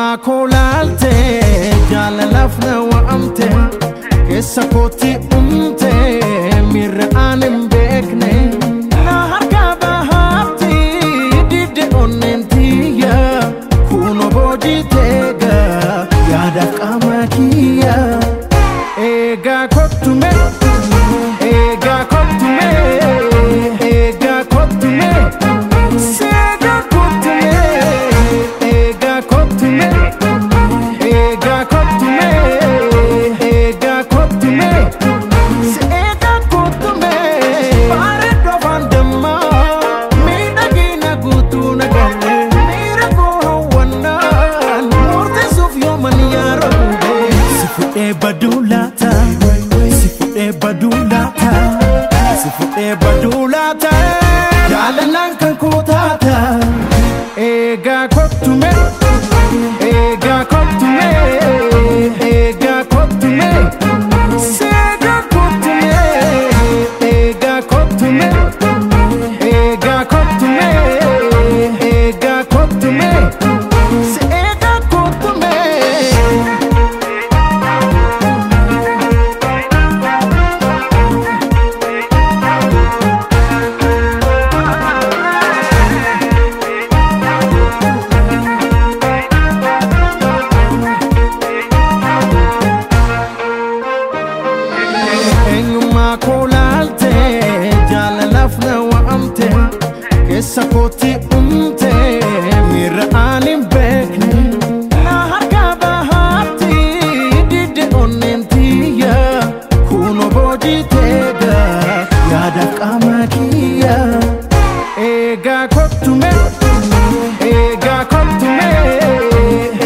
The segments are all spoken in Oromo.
eenyummaa koolaalte jaalalafna wa'amte keessa kootti umte miirra aan hin beekne na harkaa bahaatti didde onneen tiyya kuno boojii teega yaadaaf qaama kiyya eegaa kottume eegaa kottume eegaa kottume seegaa kottume eegaa kottume eegaa kottume eegaa kottume seegaa kottume bareedduu afaan dammaa miidhagina guutuu nagalle miira koo hawwannaan murteessuuf yooman yaarabube si fudhee baduu laata si fudhee baduu laata si fudhee baduu laata jaalalaan kan koo taata eegaa kottume eegaa kottume eegaa kottume seegaa kottume eegaa kottume eegaa kottume eegaa kottume seegaa kottume eenyummaa koolaalte jaalalafna wa'amte keessa kootti umte miirra aan hin beekne na harkaa bahaatti didde onneen tiyya kuno boojii teega yaadaaf qaama kiyya eegaa kottume eegaa kottume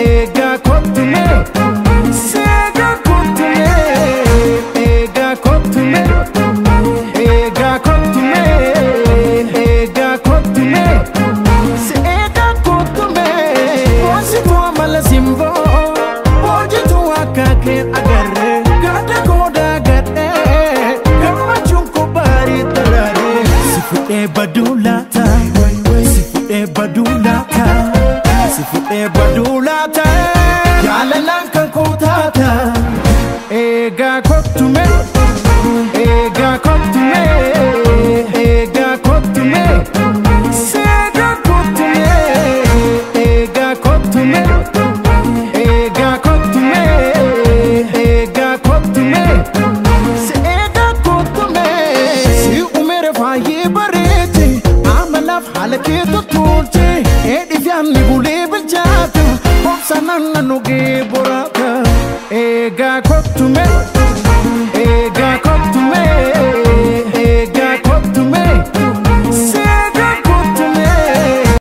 eegaa kottume seegaa kottume eegaa kottume eegaa kottume eegaa kottume seegaa kottume boonsituu amala simboo hojjetuu akka kee agarre gadda goodaa gadhee gammachuun koo baarii daraare si fudhee baduu laata si fudhee baduu laata si fudhee baduu laata jaalalaan kan koo taata eegaa kottume eegaa kottume eegaa kottume seegaa kottume eegaa kottume eegaa kottume eegaa kottume seegaa kottume si umere faayee bareete amalaaf haala kee tolche eedhiif yaanni bulee bilchaata obsa nan nugee boraata eegaa kottume